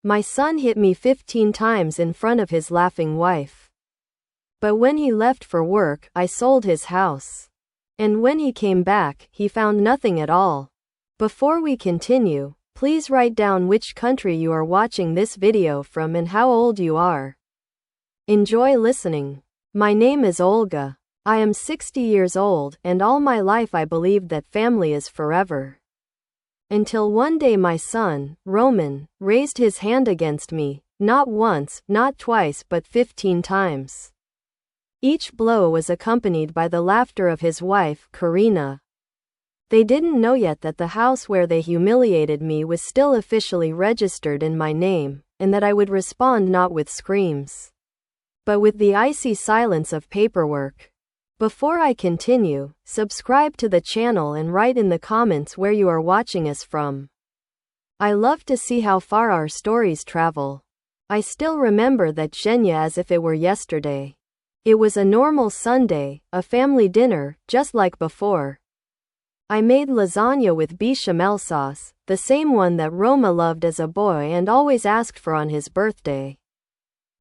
My son hit me 15 times in front of his laughing wife. But when he left for work, I sold his house. And when he came back, he found nothing at all. Before we continue, please write down which country you are watching this video from and how old you are. Enjoy listening. My name is Olga. I am 60 years old, and all my life I believed that family is forever. Until one day my son, Roman, raised his hand against me, not once, not twice, but 15 times. Each blow was accompanied by the laughter of his wife, Karina. They didn't know yet that the house where they humiliated me was still officially registered in my name, and that I would respond not with screams, but with the icy silence of paperwork. Before I continue, subscribe to the channel and write in the comments where you are watching us from. I love to see how far our stories travel. I still remember that Zhenya as if it were yesterday. It was a normal Sunday, a family dinner, just like before. I made lasagna with bechamel sauce, the same one that Roma loved as a boy and always asked for on his birthday.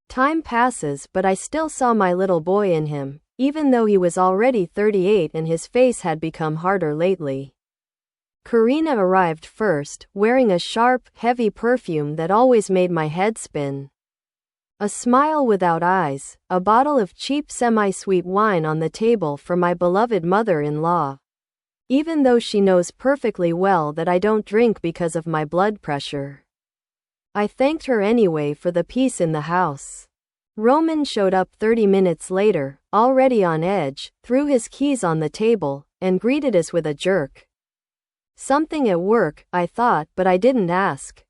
Time passes, but I still saw my little boy in him, even though he was already 38 and his face had become harder lately. Karina arrived first, wearing a sharp, heavy perfume that always made my head spin. A smile without eyes, a bottle of cheap semi-sweet wine on the table for my beloved mother-in-law. Even though she knows perfectly well that I don't drink because of my blood pressure. I thanked her anyway for the peace in the house. Roman showed up 30 minutes later, already on edge, threw his keys on the table, and greeted us with a jerk. Something at work, I thought, but I didn't ask.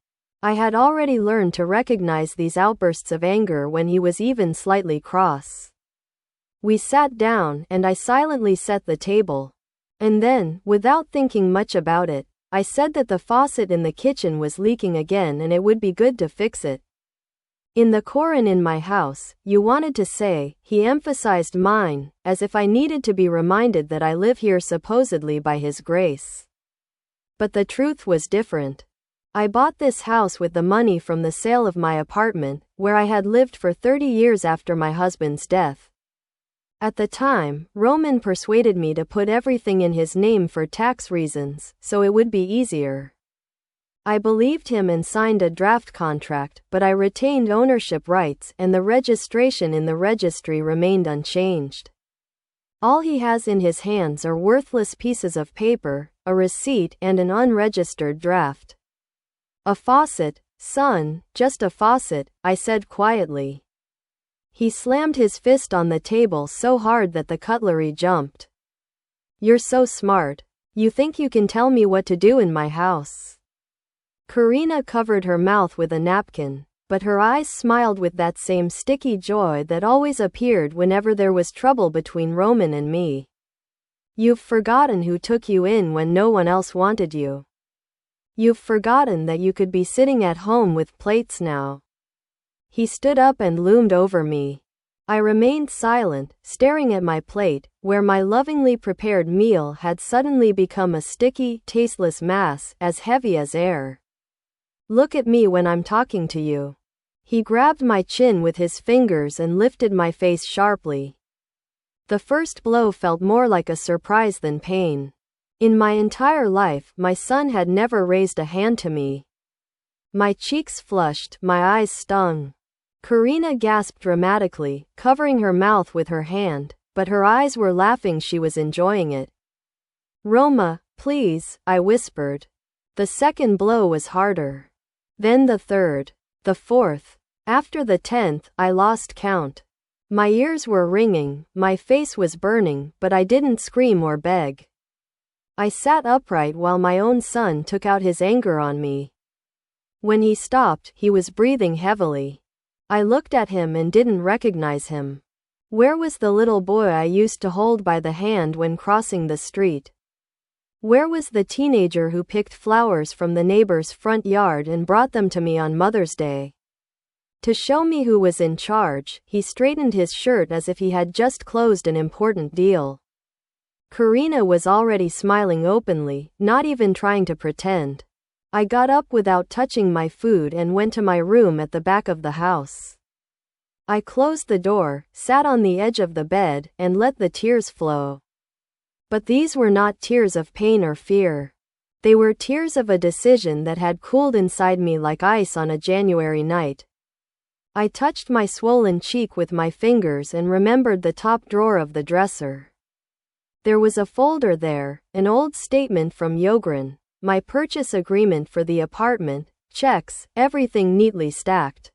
I had already learned to recognize these outbursts of anger when he was even slightly cross. We sat down, and I silently set the table. And then, without thinking much about it, I said that the faucet in the kitchen was leaking again and it would be good to fix it. In the Koran in my house, you wanted to say, he emphasized mine, as if I needed to be reminded that I live here supposedly by his grace. But the truth was different. I bought this house with the money from the sale of my apartment, where I had lived for 30 years after my husband's death. At the time, Roman persuaded me to put everything in his name for tax reasons, so it would be easier. I believed him and signed a draft contract, but I retained ownership rights and the registration in the registry remained unchanged. All he has in his hands are worthless pieces of paper, a receipt and an unregistered draft. A faucet, son, just a faucet, I said quietly. He slammed his fist on the table so hard that the cutlery jumped. You're so smart. You think you can tell me what to do in my house? Karina covered her mouth with a napkin, but her eyes smiled with that same sticky joy that always appeared whenever there was trouble between Roman and me. You've forgotten who took you in when no one else wanted you. You've forgotten that you could be sitting at home with plates now. He stood up and loomed over me. I remained silent, staring at my plate, where my lovingly prepared meal had suddenly become a sticky, tasteless mass, as heavy as air. Look at me when I'm talking to you. He grabbed my chin with his fingers and lifted my face sharply. The first blow felt more like a surprise than pain. In my entire life, my son had never raised a hand to me. My cheeks flushed, my eyes stung. Karina gasped dramatically, covering her mouth with her hand, but her eyes were laughing. She was enjoying it. Roma, please, I whispered. The second blow was harder. Then the third. The fourth. After the 10th, I lost count. My ears were ringing, my face was burning, but I didn't scream or beg. I sat upright while my own son took out his anger on me. When he stopped, he was breathing heavily. I looked at him and didn't recognize him. Where was the little boy I used to hold by the hand when crossing the street? Where was the teenager who picked flowers from the neighbor's front yard and brought them to me on Mother's Day? To show me who was in charge, he straightened his shirt as if he had just closed an important deal. Karina was already smiling openly, not even trying to pretend. I got up without touching my food and went to my room at the back of the house. I closed the door, sat on the edge of the bed, and let the tears flow. But these were not tears of pain or fear. They were tears of a decision that had cooled inside me like ice on a January night. I touched my swollen cheek with my fingers and remembered the top drawer of the dresser. There was a folder there, an old statement from Yogren, my purchase agreement for the apartment, checks, everything neatly stacked.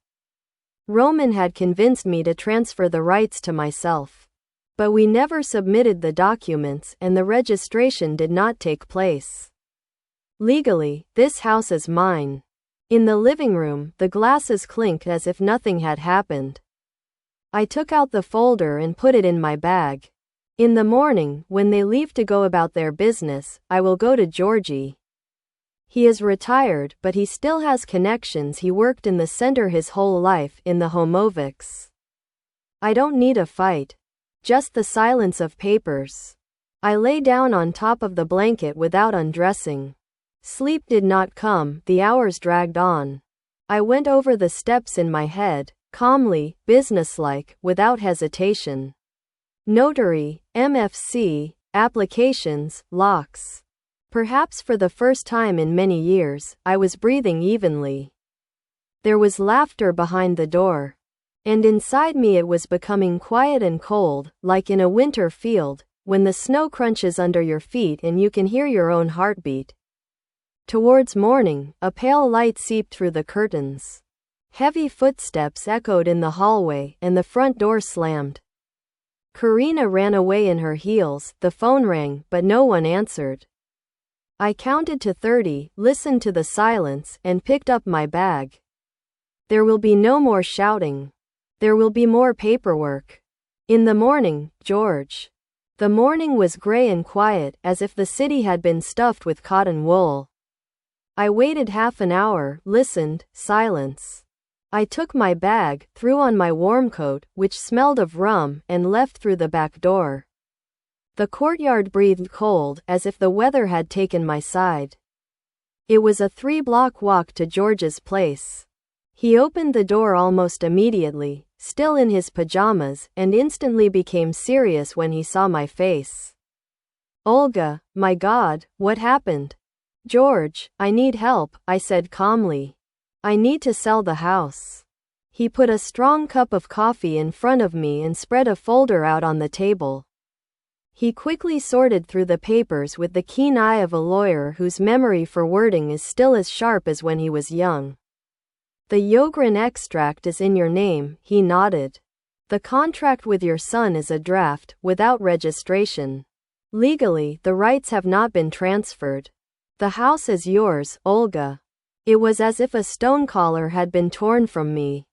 Roman had convinced me to transfer the rights to myself. But we never submitted the documents and the registration did not take place. Legally, this house is mine. In the living room, the glasses clinked as if nothing had happened. I took out the folder and put it in my bag. In the morning, when they leave to go about their business, I will go to Georgie. He is retired, but he still has connections. He worked in the center his whole life, in the Homovics. I don't need a fight. Just the silence of papers. I lay down on top of the blanket without undressing. Sleep did not come, the hours dragged on. I went over the steps in my head, calmly, businesslike, without hesitation. Notary, MFC, applications, locks. Perhaps for the first time in many years, I was breathing evenly. There was laughter behind the door. And inside me it was becoming quiet and cold, like in a winter field, when the snow crunches under your feet and you can hear your own heartbeat. Towards morning, a pale light seeped through the curtains. Heavy footsteps echoed in the hallway and the front door slammed. Karina ran away in her heels, the phone rang, but no one answered. I counted to 30, listened to the silence, and picked up my bag. There will be no more shouting. There will be more paperwork. In the morning, George. The morning was gray and quiet, as if the city had been stuffed with cotton wool. I waited half an hour, listened, silence. I took my bag, threw on my warm coat, which smelled of rum, and left through the back door. The courtyard breathed cold, as if the weather had taken my side. It was a 3-block walk to George's place. He opened the door almost immediately, still in his pajamas, and instantly became serious when he saw my face. Olga, my God, what happened? George, I need help, I said calmly. I need to sell the house. He put a strong cup of coffee in front of me and spread a folder out on the table. He quickly sorted through the papers with the keen eye of a lawyer whose memory for wording is still as sharp as when he was young. The Yogren extract is in your name, he nodded. The contract with your son is a draft, without registration. Legally, the rights have not been transferred. The house is yours, Olga. It was as if a stone collar had been torn from me.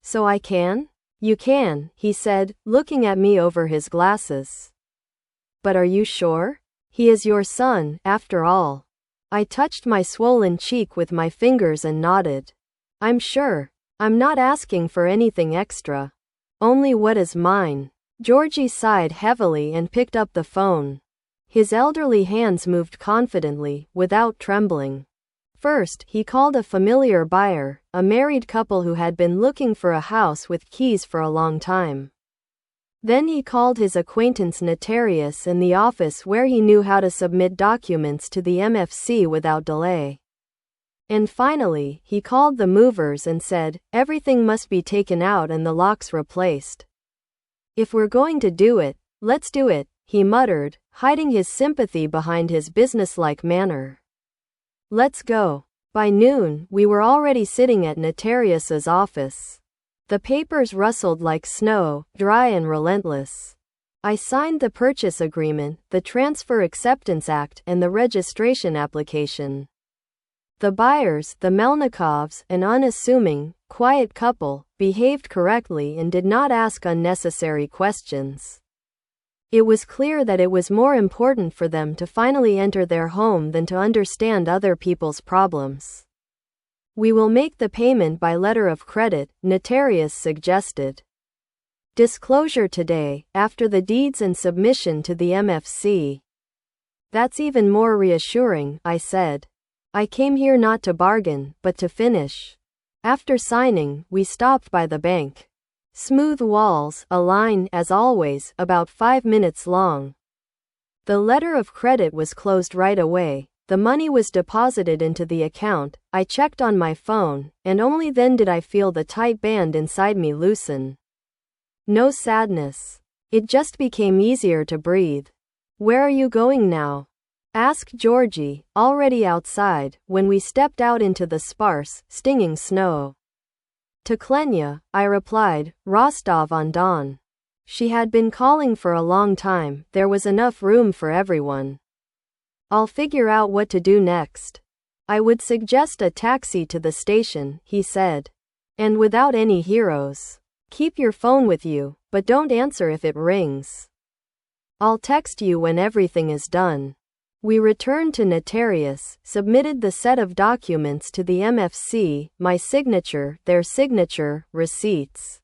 So I can? You can, he said, looking at me over his glasses. But are you sure? He is your son, after all. I touched my swollen cheek with my fingers and nodded. I'm sure. I'm not asking for anything extra. Only what is mine. Georgie sighed heavily and picked up the phone. His elderly hands moved confidently, without trembling. First, he called a familiar buyer, a married couple who had been looking for a house with keys for a long time. Then he called his acquaintance notarius in the office where he knew how to submit documents to the MFC without delay. And finally, he called the movers and said, everything must be taken out and the locks replaced. If we're going to do it, let's do it, he muttered, hiding his sympathy behind his businesslike manner. Let's go. By noon, we were already sitting at notarius's office. The papers rustled like snow, dry and relentless. I signed the purchase agreement, the transfer acceptance act, and the registration application. The buyers, the Melnikovs, an unassuming, quiet couple, behaved correctly and did not ask unnecessary questions. It was clear that it was more important for them to finally enter their home than to understand other people's problems. We will make the payment by letter of credit, notarius suggested. Disclosure today, after the deeds and submission to the MFC. That's even more reassuring, I said. I came here not to bargain, but to finish. After signing, we stopped by the bank. Smooth walls, a line, as always, about 5 minutes long. The letter of credit was closed right away. The money was deposited into the account. I checked on my phone, and only then did I feel the tight band inside me loosen. No sadness. It just became easier to breathe. Where are you going now? Asked Georgie, already outside, when we stepped out into the sparse, stinging snow. To Klenya, I replied, Rostov-on-Don. She had been calling for a long time. There was enough room for everyone. I'll figure out what to do next. I would suggest a taxi to the station, he said. And without any heroes. Keep your phone with you, but don't answer if it rings. I'll text you when everything is done. We returned to Notarius, submitted the set of documents to the MFC, my signature, their signature, receipts.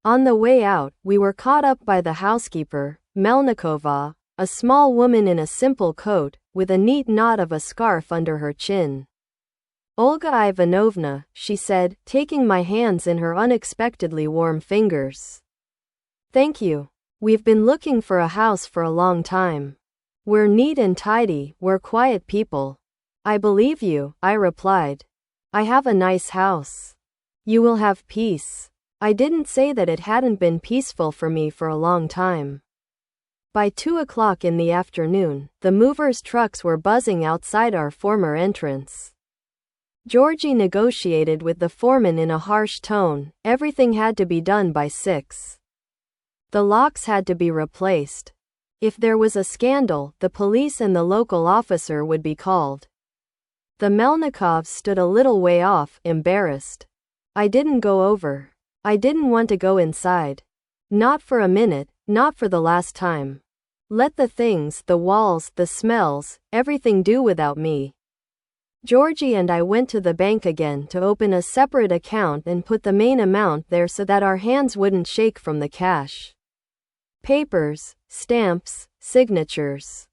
On the way out, we were caught up by the housekeeper, Melnikova, a small woman in a simple coat, with a neat knot of a scarf under her chin. Olga Ivanovna, she said, taking my hands in her unexpectedly warm fingers. Thank you. We've been looking for a house for a long time. We're neat and tidy, we're quiet people. I believe you, I replied. I have a nice house. You will have peace. I didn't say that it hadn't been peaceful for me for a long time. By 2 o'clock in the afternoon, the movers' trucks were buzzing outside our former entrance. Georgie negotiated with the foreman in a harsh tone. Everything had to be done by 6. The locks had to be replaced. If there was a scandal, the police and the local officer would be called. The Melnikovs stood a little way off, embarrassed. I didn't go over. I didn't want to go inside. Not for a minute, not for the last time. Let the things, the walls, the smells, everything do without me. Georgie and I went to the bank again to open a separate account and put the main amount there so that our hands wouldn't shake from the cash. Papers, stamps, signatures.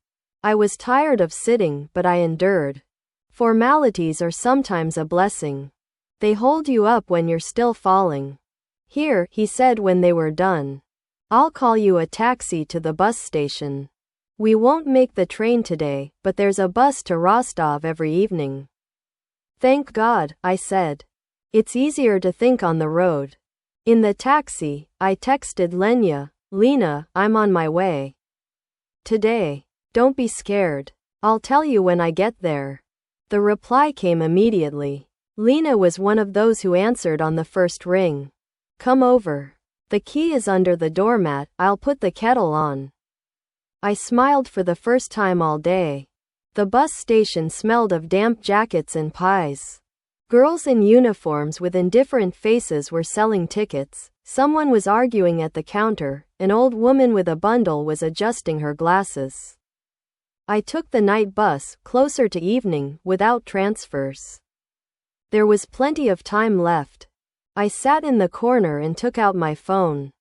I was tired of sitting, but I endured. Formalities are sometimes a blessing. They hold you up when you're still falling. Here, he said when they were done. I'll call you a taxi to the bus station. We won't make the train today, but there's a bus to Rostov every evening. Thank God, I said. It's easier to think on the road. In the taxi, I texted Lena, I'm on my way. Today. Don't be scared. I'll tell you when I get there. The reply came immediately. Lena was one of those who answered on the first ring. Come over. The key is under the doormat, I'll put the kettle on. I smiled for the first time all day. The bus station smelled of damp jackets and pies. Girls in uniforms with indifferent faces were selling tickets. Someone was arguing at the counter. An old woman with a bundle was adjusting her glasses. I took the night bus, closer to evening, without transfers. There was plenty of time left. I sat in the corner and took out my phone.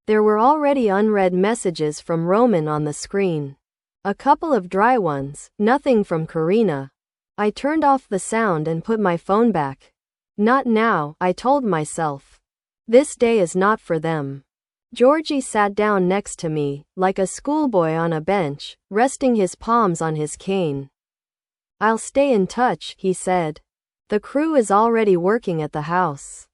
There were already unread messages from Roman on the screen. A couple of dry ones, nothing from Karina. I turned off the sound and put my phone back. Not now, I told myself. This day is not for them. Georgie sat down next to me, like a schoolboy on a bench, resting his palms on his cane. I'll stay in touch, he said. The crew is already working at the house.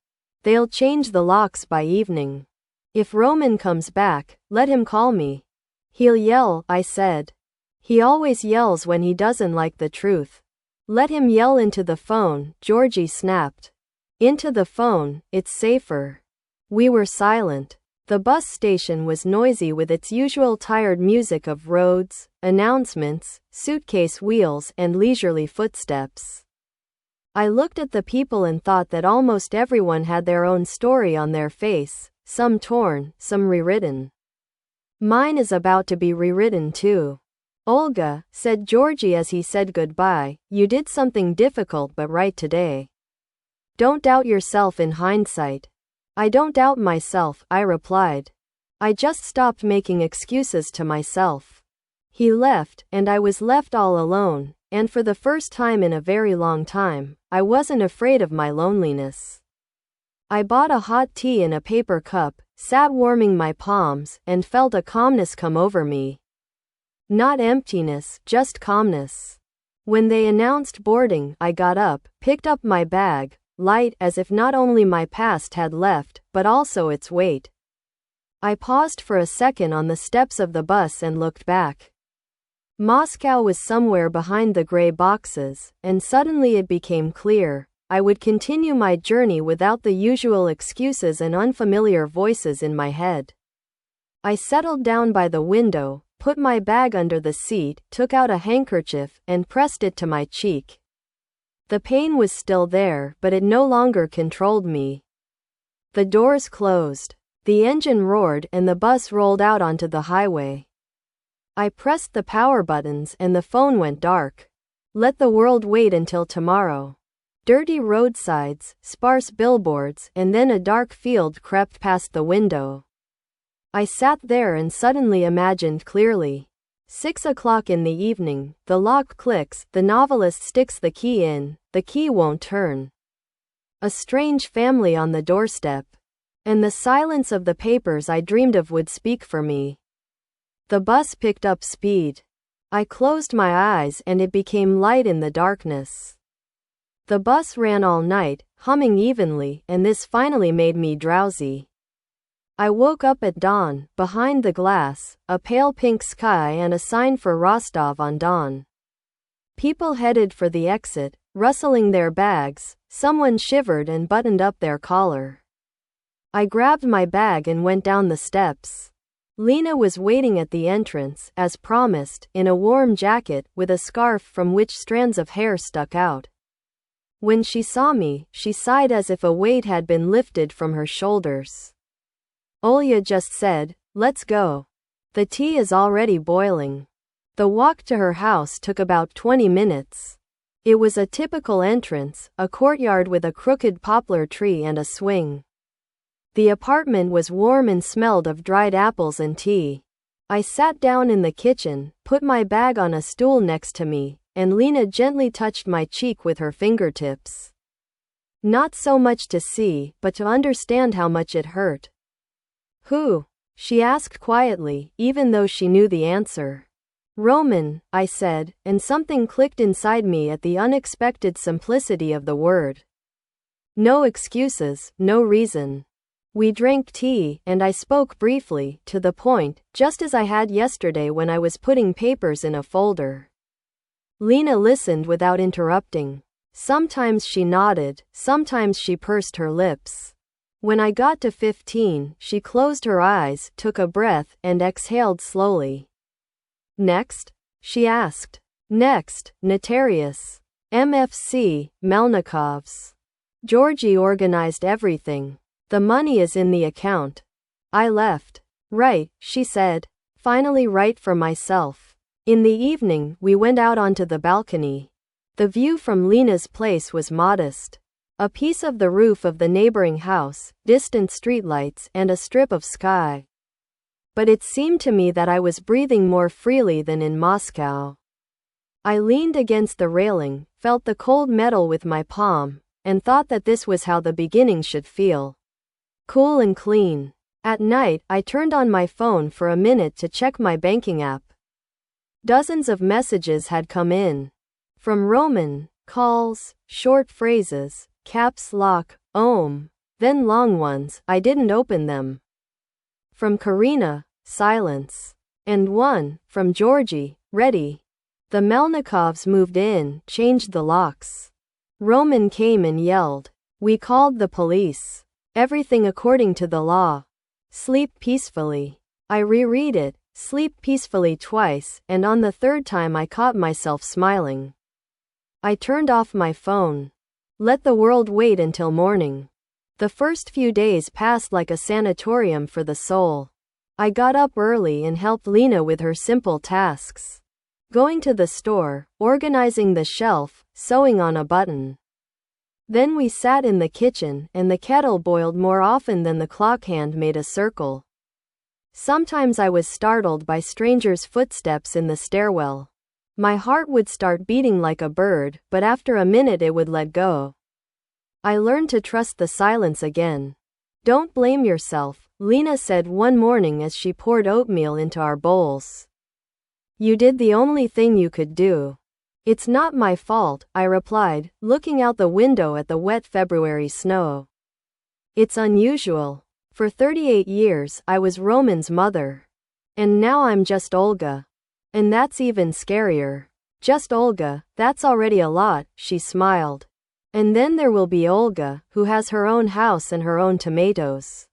They'll change the locks by evening. If Roman comes back, let him call me. He'll yell, I said. He always yells when he doesn't like the truth. Let him yell into the phone, Georgie snapped. Into the phone, it's safer. We were silent. The bus station was noisy with its usual tired music of roads, announcements, suitcase wheels, and leisurely footsteps. I looked at the people and thought that almost everyone had their own story on their face, some torn, some rewritten. Mine is about to be rewritten too. Olga, said Georgie as he said goodbye, you did something difficult but right today. Don't doubt yourself in hindsight. I don't doubt myself, I replied. I just stopped making excuses to myself. He left, and I was left all alone, and for the first time in a very long time, I wasn't afraid of my loneliness. I bought a hot tea in a paper cup, sat warming my palms, and felt a calmness come over me. Not emptiness, just calmness. When they announced boarding, I got up, picked up my bag, light as if not only my past had left, but also its weight. I paused for a second on the steps of the bus and looked back. Moscow was somewhere behind the gray boxes, and suddenly it became clear. I would continue my journey without the usual excuses and unfamiliar voices in my head. I settled down by the window, put my bag under the seat, took out a handkerchief, and pressed it to my cheek. The pain was still there, but it no longer controlled me. The doors closed. The engine roared and the bus rolled out onto the highway. I pressed the power buttons and the phone went dark. Let the world wait until tomorrow. Dirty roadsides, sparse billboards, and then a dark field crept past the window. I sat there and suddenly imagined clearly. 6 o'clock in the evening, the lock clicks, the novelist sticks the key in, the key won't turn. A strange family on the doorstep. And the silence of the papers I dreamed of would speak for me. The bus picked up speed. I closed my eyes and it became light in the darkness. The bus ran all night, humming evenly, and this finally made me drowsy. I woke up at dawn, behind the glass, a pale pink sky and a sign for Rostov-on-Don. People headed for the exit, rustling their bags, someone shivered and buttoned up their collar. I grabbed my bag and went down the steps. Lena was waiting at the entrance, as promised, in a warm jacket, with a scarf from which strands of hair stuck out. When she saw me, she sighed as if a weight had been lifted from her shoulders. Olya just said, "Let's go. The tea is already boiling." The walk to her house took about 20 minutes. It was a typical entrance, a courtyard with a crooked poplar tree and a swing. The apartment was warm and smelled of dried apples and tea. I sat down in the kitchen, put my bag on a stool next to me, and Lena gently touched my cheek with her fingertips. Not so much to see, but to understand how much it hurt. "Who?" she asked quietly, even though she knew the answer. "Roman," I said, and something clicked inside me at the unexpected simplicity of the word. No excuses, no reason. We drank tea, and I spoke briefly, to the point, just as I had yesterday when I was putting papers in a folder. Lena listened without interrupting. Sometimes she nodded, sometimes she pursed her lips. When I got to 15, she closed her eyes, took a breath, and exhaled slowly. "Next?" she asked. "Next, Notarius. MFC, Melnikov's. Georgie organized everything. The money is in the account." I left. "Right," she said. "Finally right for myself." In the evening, we went out onto the balcony. The view from Lena's place was modest. A piece of the roof of the neighboring house, distant streetlights, and a strip of sky. But it seemed to me that I was breathing more freely than in Moscow. I leaned against the railing, felt the cold metal with my palm, and thought that this was how the beginning should feel. Cool and clean. At night, I turned on my phone for a minute to check my banking app. Dozens of messages had come in. From Roman, calls, short phrases, caps lock, then long ones, I didn't open them. From Karina, silence. And one, from Georgie, ready. The Melnikovs moved in, changed the locks. Roman came and yelled. We called the police. Everything according to the law. Sleep peacefully. I reread it, sleep peacefully twice, and on the third time I caught myself smiling. I turned off my phone. Let the world wait until morning. The first few days passed like a sanatorium for the soul. I got up early and helped Lena with her simple tasks. Going to the store, organizing the shelf, sewing on a button. Then we sat in the kitchen, and the kettle boiled more often than the clock hand made a circle. Sometimes I was startled by strangers' footsteps in the stairwell. My heart would start beating like a bird, but after a minute it would let go. I learned to trust the silence again. Don't blame yourself, Lena said one morning as she poured oatmeal into our bowls. You did the only thing you could do. It's not my fault, I replied, looking out the window at the wet February snow. It's unusual. For 38 years, I was Roman's mother. And now I'm just Olga. And that's even scarier. Just Olga, that's already a lot, she smiled. And then there will be Olga, who has her own house and her own tomatoes.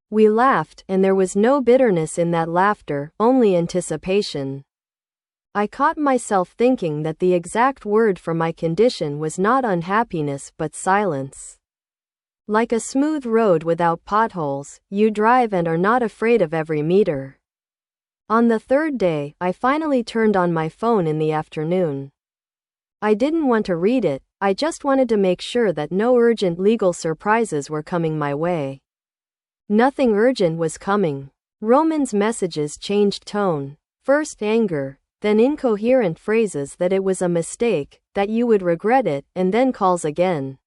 We laughed, and there was no bitterness in that laughter, only anticipation. I caught myself thinking that the exact word for my condition was not unhappiness but silence. Like a smooth road without potholes, you drive and are not afraid of every meter. On the third day, I finally turned on my phone in the afternoon. I didn't want to read it, I just wanted to make sure that no urgent legal surprises were coming my way. Nothing urgent was coming. Roman's messages changed tone. First anger, then incoherent phrases that it was a mistake, that you would regret it, and then calls again.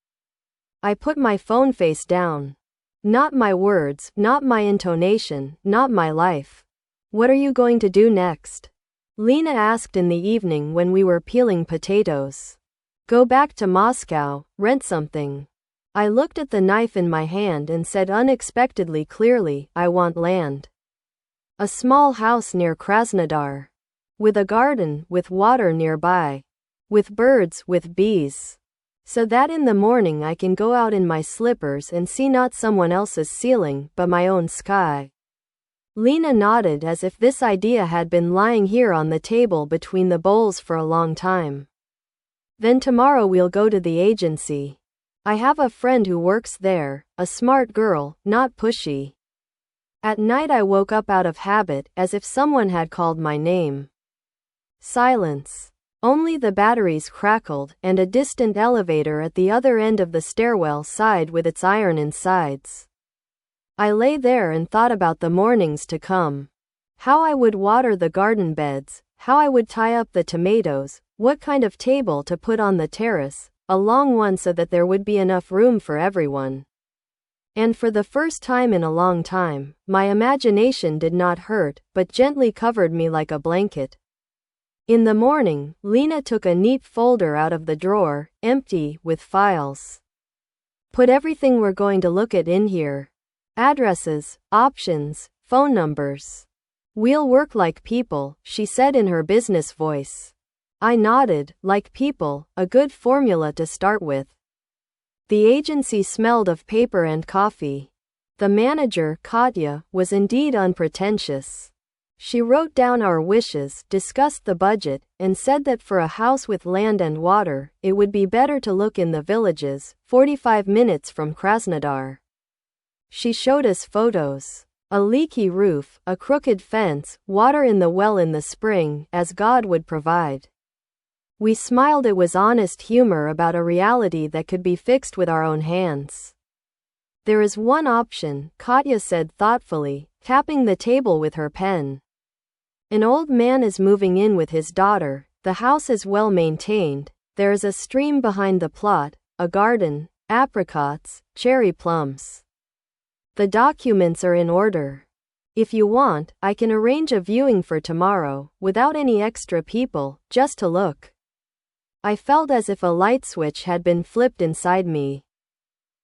I put my phone face down. Not my words, not my intonation, not my life. What are you going to do next? Lena asked in the evening when we were peeling potatoes. Go back to Moscow, rent something. I looked at the knife in my hand and said unexpectedly clearly, I want land. A small house near Krasnodar. With a garden, with water nearby. With birds, with bees. So that in the morning I can go out in my slippers and see not someone else's ceiling, but my own sky. Lena nodded as if this idea had been lying here on the table between the bowls for a long time. Then tomorrow we'll go to the agency. I have a friend who works there, a smart girl, not pushy. At night I woke up out of habit, as if someone had called my name. Silence. Only the batteries crackled, and a distant elevator at the other end of the stairwell sighed with its iron insides. I lay there and thought about the mornings to come. How I would water the garden beds, how I would tie up the tomatoes, what kind of table to put on the terrace, a long one so that there would be enough room for everyone. And for the first time in a long time, my imagination did not hurt, but gently covered me like a blanket. In the morning, Lena took a neat folder out of the drawer, empty, with files. Put everything we're going to look at in here. Addresses, options, phone numbers. We'll work like people, she said in her business voice. I nodded, like people, a good formula to start with. The agency smelled of paper and coffee. The manager, Katya, was indeed unpretentious. She wrote down our wishes, discussed the budget, and said that for a house with land and water, it would be better to look in the villages, 45 minutes from Krasnodar. She showed us photos. A leaky roof, a crooked fence, water in the well in the spring, as God would provide. We smiled. It was honest humor about a reality that could be fixed with our own hands. There is one option, Katya said thoughtfully, tapping the table with her pen. An old man is moving in with his daughter, the house is well maintained, there is a stream behind the plot, a garden, apricots, cherry plums. The documents are in order. If you want, I can arrange a viewing for tomorrow, without any extra people, just to look. I felt as if a light switch had been flipped inside me.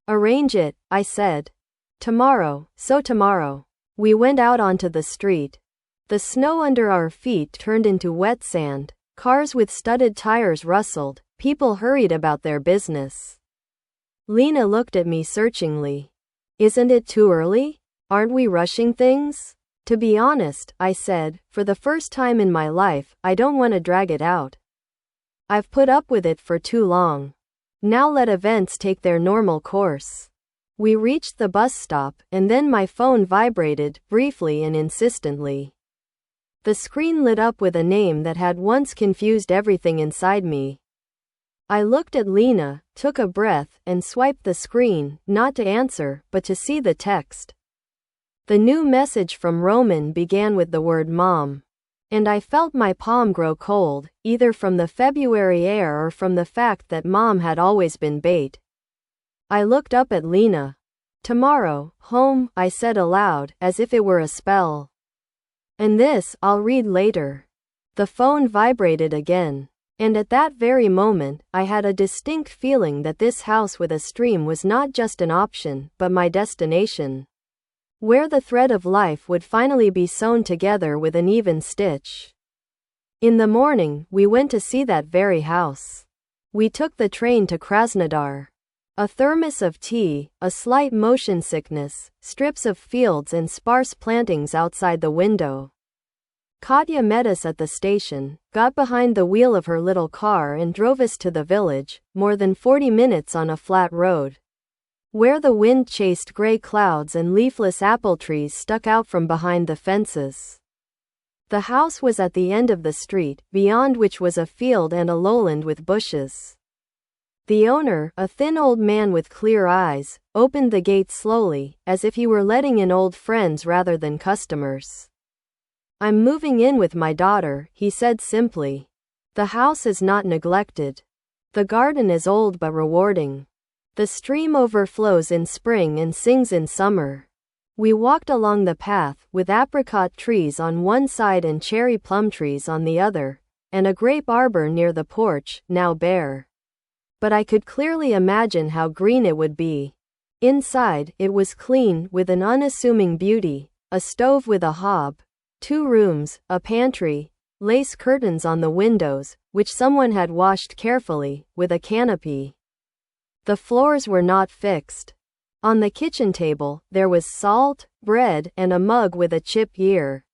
Arrange it, I said. Tomorrow, so tomorrow. We went out onto the street. The snow under our feet turned into wet sand, cars with studded tires rustled, people hurried about their business. Lena looked at me searchingly. Isn't it too early? Aren't we rushing things? To be honest, I said, for the first time in my life, I don't want to drag it out. I've put up with it for too long. Now let events take their normal course. We reached the bus stop, and then my phone vibrated, briefly and insistently. The screen lit up with a name that had once confused everything inside me. I looked at Lena, took a breath, and swiped the screen, not to answer, but to see the text. The new message from Roman began with the word Mom. And I felt my palm grow cold, either from the February air or from the fact that Mom had always been bait. I looked up at Lena. "Tomorrow, home," I said aloud, as if it were a spell. "And this, I'll read later." The phone vibrated again. And at that very moment, I had a distinct feeling that this house with a stream was not just an option, but my destination. Where the thread of life would finally be sewn together with an even stitch. In the morning, we went to see that very house. We took the train to Krasnodar. A thermos of tea, a slight motion sickness, strips of fields and sparse plantings outside the window. Katya met us at the station, got behind the wheel of her little car and drove us to the village, more than 40 minutes on a flat road, where the wind chased gray clouds and leafless apple trees stuck out from behind the fences. The house was at the end of the street, beyond which was a field and a lowland with bushes. The owner, a thin old man with clear eyes, opened the gate slowly, as if he were letting in old friends rather than customers. "I'm moving in with my daughter," he said simply. "The house is not neglected. The garden is old but rewarding. The stream overflows in spring and sings in summer." We walked along the path, with apricot trees on one side and cherry plum trees on the other, and a grape arbor near the porch, now bare. But I could clearly imagine how green it would be. Inside, it was clean, with an unassuming beauty, a stove with a hob, 2 rooms, a pantry, lace curtains on the windows, which someone had washed carefully, with a canopy. The floors were not fixed. On the kitchen table, there was salt, bread, and a mug with a chip ear.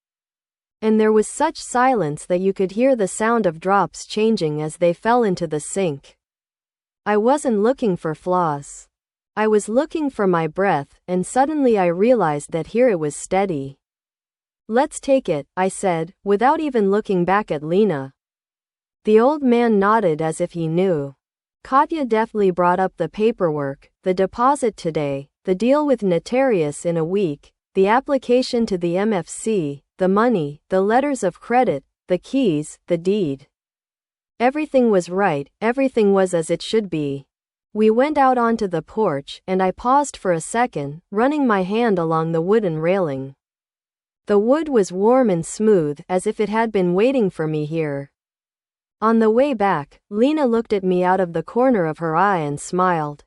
And there was such silence that you could hear the sound of drops changing as they fell into the sink. I wasn't looking for flaws. I was looking for my breath, and suddenly I realized that here it was steady. "Let's take it," I said, without even looking back at Lena. The old man nodded as if he knew. Katya deftly brought up the paperwork, the deposit today, the deal with Notarius in a week, the application to the MFC, the money, the letters of credit, the keys, the deed. Everything was right, everything was as it should be. We went out onto the porch, and I paused for a second, running my hand along the wooden railing. The wood was warm and smooth, as if it had been waiting for me here. On the way back, Lena looked at me out of the corner of her eye and smiled.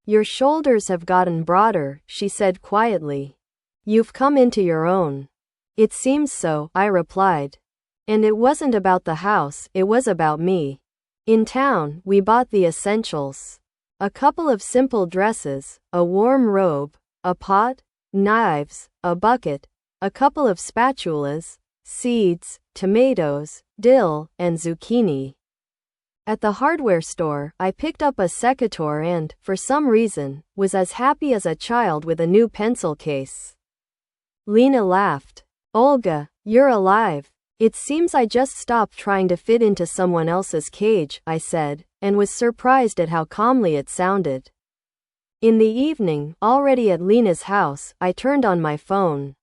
"Your shoulders have gotten broader," she said quietly. "You've come into your own." "It seems so," I replied. And it wasn't about the house, it was about me. In town, we bought the essentials. A couple of simple dresses, a warm robe, a pot, knives, a bucket, a couple of spatulas, seeds, tomatoes, dill, and zucchini. At the hardware store, I picked up a secateur and, for some reason, was as happy as a child with a new pencil case. Lena laughed. "Olga, you're alive. It seems I just stopped trying to fit into someone else's cage," I said, and was surprised at how calmly it sounded. In the evening, already at Lena's house, I turned on my phone.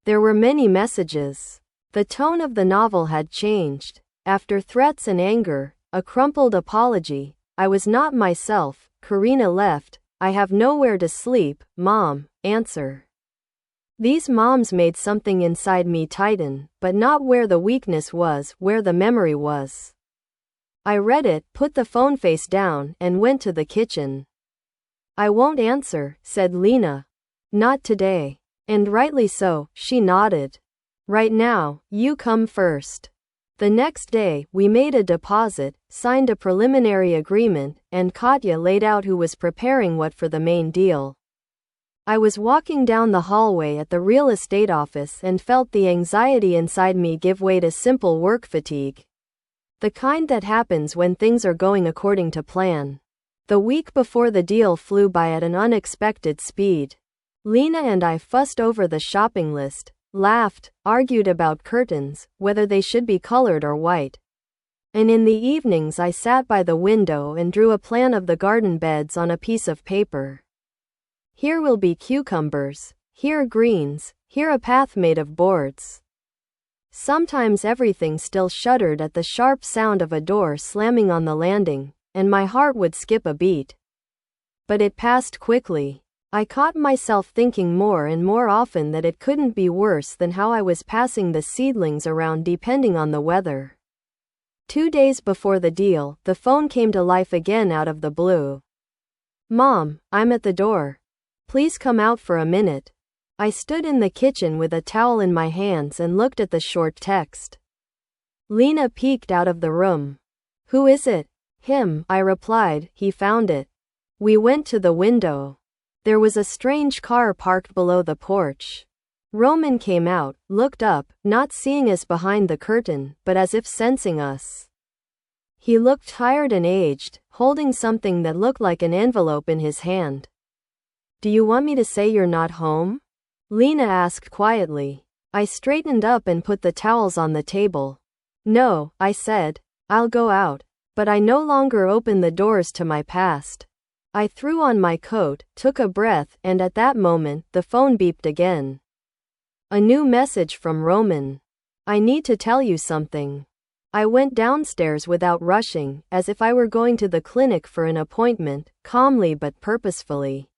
There were many messages. The tone of the novel had changed. After threats and anger, a crumpled apology, "I was not myself, Karina left, I have nowhere to sleep, Mom, answer." These moms made something inside me tighten, but not where the weakness was, where the memory was. I read it, put the phone face down, and went to the kitchen. "I won't answer," said Lena. "Not today." And rightly so, she nodded. "Right now, you come first." The next day, we made a deposit, signed a preliminary agreement, and Katya laid out who was preparing what for the main deal. I was walking down the hallway at the real estate office and felt the anxiety inside me give way to simple work fatigue. The kind that happens when things are going according to plan. The week before the deal flew by at an unexpected speed. Lena and I fussed over the shopping list, laughed, argued about curtains, whether they should be colored or white. And in the evenings I sat by the window and drew a plan of the garden beds on a piece of paper. Here will be cucumbers, here greens, here a path made of boards. Sometimes everything still shuddered at the sharp sound of a door slamming on the landing, and my heart would skip a beat. But it passed quickly. I caught myself thinking more and more often that it couldn't be worse than how I was passing the seedlings around depending on the weather. 2 days before the deal, the phone came to life again out of the blue. "Mom, I'm at the door. Please come out for a minute." I stood in the kitchen with a towel in my hands and looked at the short text. Lena peeked out of the room. "Who is it?" "Him," I replied. "He found it." We went to the window. There was a strange car parked below the porch. Roman came out, looked up, not seeing us behind the curtain, but as if sensing us. He looked tired and aged, holding something that looked like an envelope in his hand. "Do you want me to say you're not home?" Lena asked quietly. I straightened up and put the towels on the table. "No," I said. "I'll go out." But I no longer opened the doors to my past. I threw on my coat, took a breath, and at that moment, the phone beeped again. A new message from Roman. "I need to tell you something." I went downstairs without rushing, as if I were going to the clinic for an appointment, calmly but purposefully.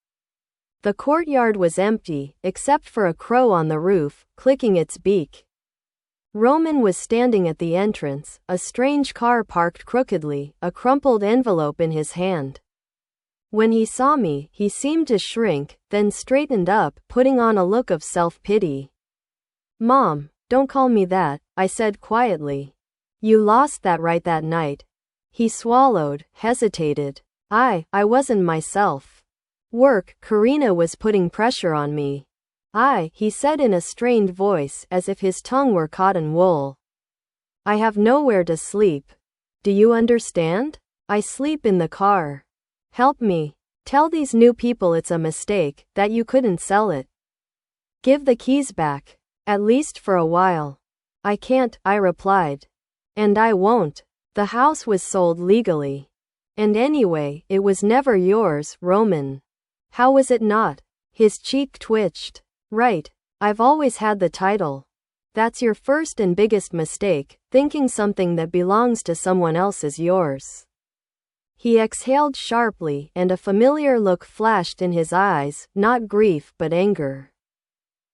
The courtyard was empty, except for a crow on the roof, clicking its beak. Roman was standing at the entrance, a strange car parked crookedly, a crumpled envelope in his hand. When he saw me, he seemed to shrink, then straightened up, putting on a look of self-pity. "Mom, don't call me that," I said quietly. "You lost that right that night." He swallowed, hesitated. I wasn't myself. Work, Karina was putting pressure on me. He said in a strained voice, as if his tongue were cotton wool. "I have nowhere to sleep. Do you understand? I sleep in the car. Help me. Tell these new people it's a mistake, that you couldn't sell it. Give the keys back. At least for a while." "I can't," I replied. "And I won't. The house was sold legally. And anyway, it was never yours, Roman." "How was it not?" His cheek twitched. "Right. I've always had the title. That's your first and biggest mistake, thinking something that belongs to someone else is yours." He exhaled sharply, and a familiar look flashed in his eyes, not grief but anger.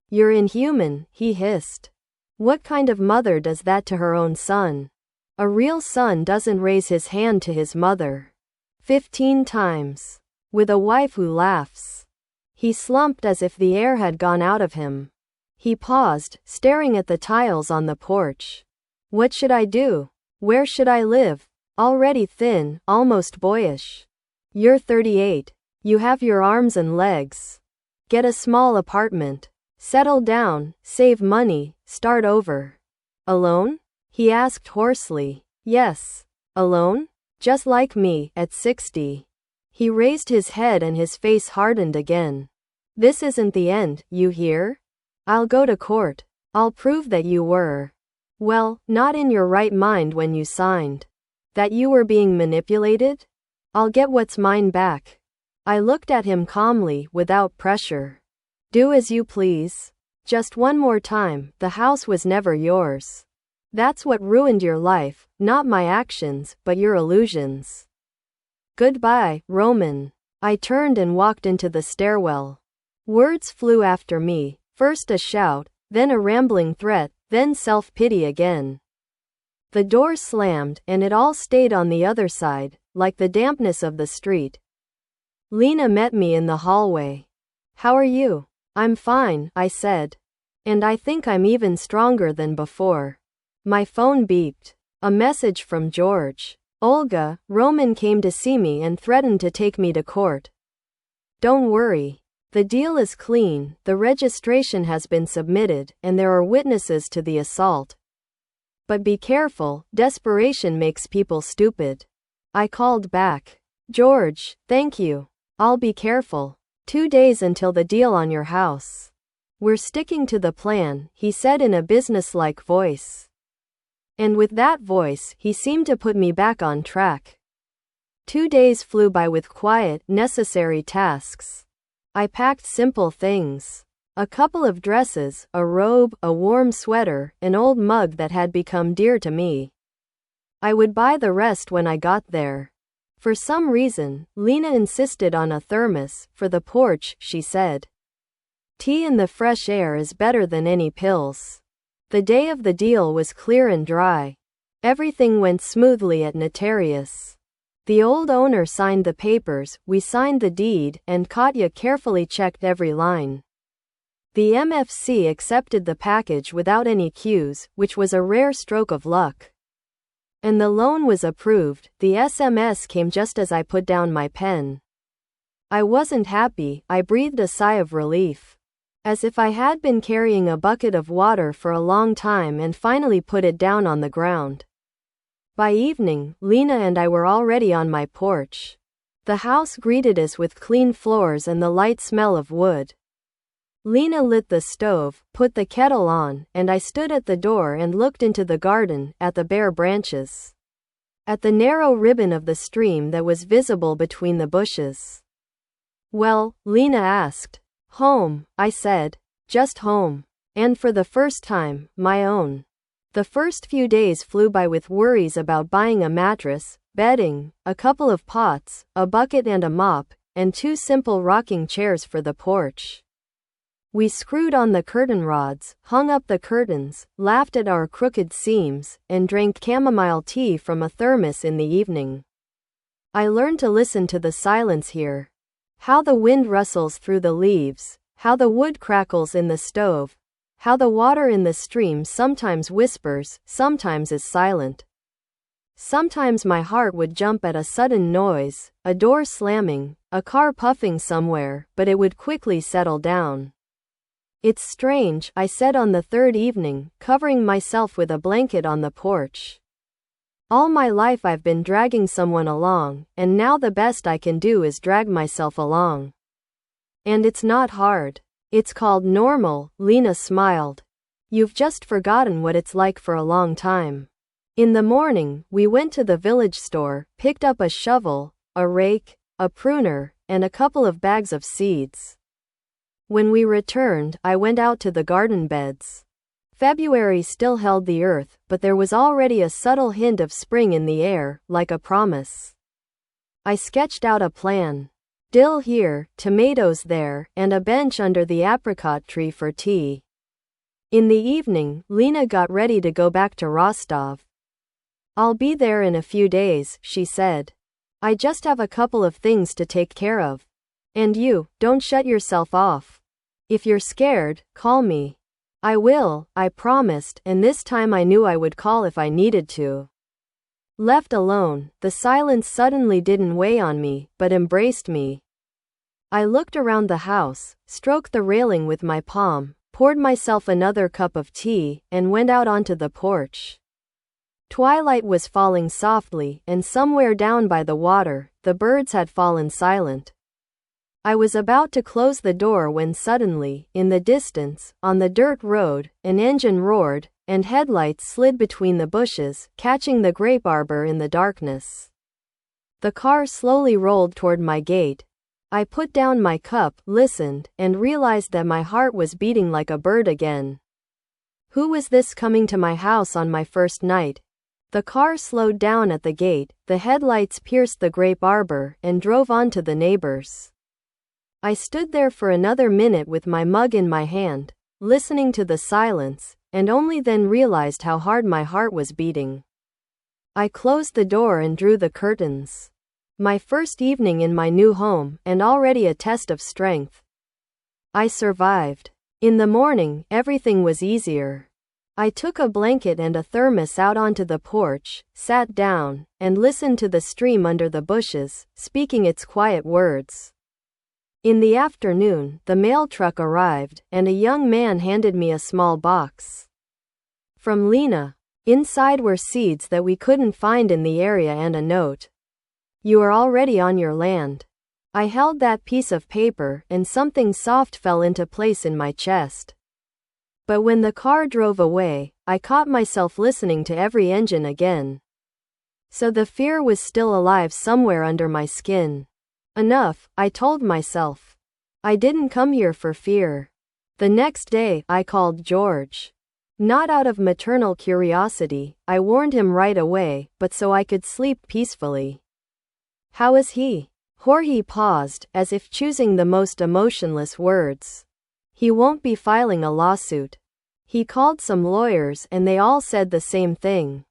"You're inhuman," he hissed. "What kind of mother does that to her own son? A real son doesn't raise his hand to his mother. 15 times. With a wife who laughs." He slumped as if the air had gone out of him. He paused, staring at the tiles on the porch. "What should I do? Where should I live? Already thin, almost boyish. You're 38. You have your arms and legs. Get a small apartment. Settle down, save money, start over." "Alone?" he asked hoarsely. "Yes. Alone? Just like me, at 60. He raised his head and his face hardened again. "This isn't the end, you hear? I'll go to court. I'll prove that you were, well, not in your right mind when you signed. That you were being manipulated? I'll get what's mine back." I looked at him calmly, without pressure. "Do as you please. Just one more time, the house was never yours. That's what ruined your life, not my actions, but your illusions. Goodbye, Roman." I turned and walked into the stairwell. Words flew after me, first a shout, then a rambling threat, then self-pity again. The door slammed, and it all stayed on the other side, like the dampness of the street. Lena met me in the hallway. "How are you?" "I'm fine," I said. "And I think I'm even stronger than before." My phone beeped. A message from George. "Olga, Roman came to see me and threatened to take me to court. Don't worry. The deal is clean, the registration has been submitted, and there are witnesses to the assault. But be careful, desperation makes people stupid." I called back. "George, thank you. I'll be careful. 2 days until the deal on your house. We're sticking to the plan," he said in a businesslike voice. And with that voice, he seemed to put me back on track. 2 days flew by with quiet, necessary tasks. I packed simple things. A couple of dresses, a robe, a warm sweater, an old mug that had become dear to me. I would buy the rest when I got there. For some reason, Lena insisted on a thermos. For the porch, she said. Tea in the fresh air is better than any pills. The day of the deal was clear and dry. Everything went smoothly at Notarius. The old owner signed the papers, we signed the deed, and Katya carefully checked every line. The MFC accepted the package without any cues, which was a rare stroke of luck. And the loan was approved. The SMS came just as I put down my pen. I wasn't happy, I breathed a sigh of relief. As if I had been carrying a bucket of water for a long time and finally put it down on the ground. By evening, Lena and I were already on my porch. The house greeted us with clean floors and the light smell of wood. Lena lit the stove, put the kettle on, and I stood at the door and looked into the garden, at the bare branches. At the narrow ribbon of the stream that was visible between the bushes. Well, Lena asked. Home, I said. Just home. And for the first time, my own. The first few days flew by with worries about buying a mattress, bedding, a couple of pots, a bucket and a mop, and 2 simple rocking chairs for the porch. We screwed on the curtain rods, hung up the curtains, laughed at our crooked seams, and drank chamomile tea from a thermos in the evening. I learned to listen to the silence here. How the wind rustles through the leaves, how the wood crackles in the stove, how the water in the stream sometimes whispers, sometimes is silent. Sometimes my heart would jump at a sudden noise, a door slamming, a car puffing somewhere, but it would quickly settle down. It's strange, I said on the 3rd evening, covering myself with a blanket on the porch. All my life I've been dragging someone along, and now the best I can do is drag myself along. And it's not hard. It's called normal, Lena smiled. You've just forgotten what it's like for a long time. In the morning, we went to the village store, picked up a shovel, a rake, a pruner, and a couple of bags of seeds. When we returned, I went out to the garden beds. February still held the earth, but there was already a subtle hint of spring in the air, like a promise. I sketched out a plan. Dill here, tomatoes there, and a bench under the apricot tree for tea. In the evening, Lena got ready to go back to Rostov. I'll be there in a few days, she said. I just have a couple of things to take care of. And you, don't shut yourself off. If you're scared, call me. I will, I promised, and this time I knew I would call if I needed to. Left alone, the silence suddenly didn't weigh on me, but embraced me. I looked around the house, stroked the railing with my palm, poured myself another cup of tea, and went out onto the porch. Twilight was falling softly, and somewhere down by the water, the birds had fallen silent. I was about to close the door when suddenly, in the distance, on the dirt road, an engine roared, and headlights slid between the bushes, catching the grape arbor in the darkness. The car slowly rolled toward my gate. I put down my cup, listened, and realized that my heart was beating like a bird again. Who was this coming to my house on my first night? The car slowed down at the gate, the headlights pierced the grape arbor, and drove on to the neighbors. I stood there for another minute with my mug in my hand, listening to the silence, and only then realized how hard my heart was beating. I closed the door and drew the curtains. My first evening in my new home, and already a test of strength. I survived. In the morning, everything was easier. I took a blanket and a thermos out onto the porch, sat down, and listened to the stream under the bushes, speaking its quiet words. In the afternoon, the mail truck arrived, and a young man handed me a small box. From Lena. Inside were seeds that we couldn't find in the area and a note. You are already on your land. I held that piece of paper, and something soft fell into place in my chest. But when the car drove away, I caught myself listening to every engine again. So the fear was still alive somewhere under my skin. Enough, I told myself. I didn't come here for fear. The next day, I called George. Not out of maternal curiosity, I warned him right away, but so I could sleep peacefully. How is he? Jorge paused, as if choosing the most emotionless words. He won't be filing a lawsuit. He called some lawyers and they all said the same thing.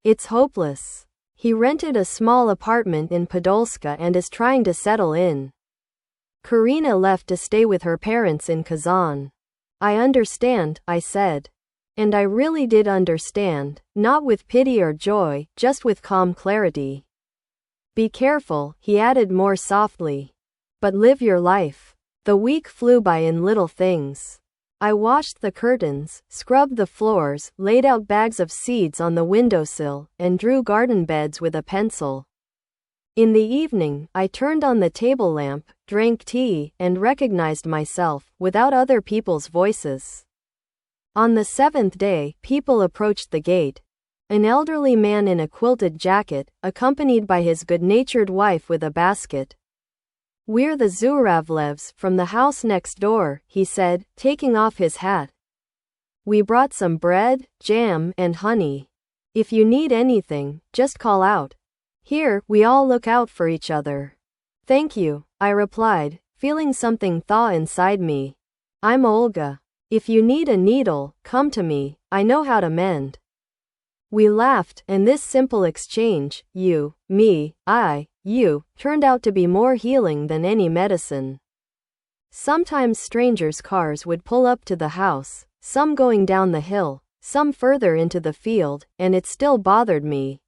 It's hopeless. He rented a small apartment in Podolska and is trying to settle in. Karina left to stay with her parents in Kazan. I understand, I said. And I really did understand, not with pity or joy, just with calm clarity. Be careful, he added more softly. But live your life. The week flew by in little things. I washed the curtains, scrubbed the floors, laid out bags of seeds on the windowsill, and drew garden beds with a pencil. In the evening, I turned on the table lamp, drank tea, and recognized myself, without other people's voices. On the 7th day, people approached the gate. An elderly man in a quilted jacket, accompanied by his good-natured wife with a basket. We're the Zuravlevs, from the house next door, he said, taking off his hat. We brought some bread, jam, and honey. If you need anything, just call out. Here, we all look out for each other. Thank you, I replied, feeling something thaw inside me. I'm Olga. If you need a needle, come to me, I know how to mend. We laughed, and this simple exchange, you, me, I, you, turned out to be more healing than any medicine. Sometimes strangers' cars would pull up to the house, some going down the hill, some further into the field, and it still bothered me.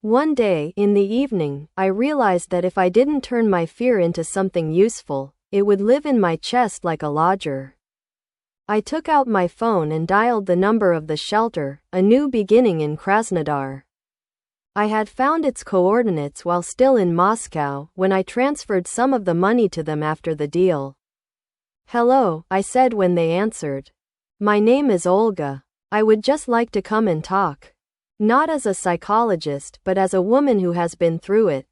One day, in the evening, I realized that if I didn't turn my fear into something useful, it would live in my chest like a lodger. I took out my phone and dialed the number of the shelter, a new beginning in Krasnodar. I had found its coordinates while still in Moscow, when I transferred some of the money to them after the deal. Hello, I said when they answered. My name is Olga. I would just like to come and talk. Not as a psychologist, but as a woman who has been through it.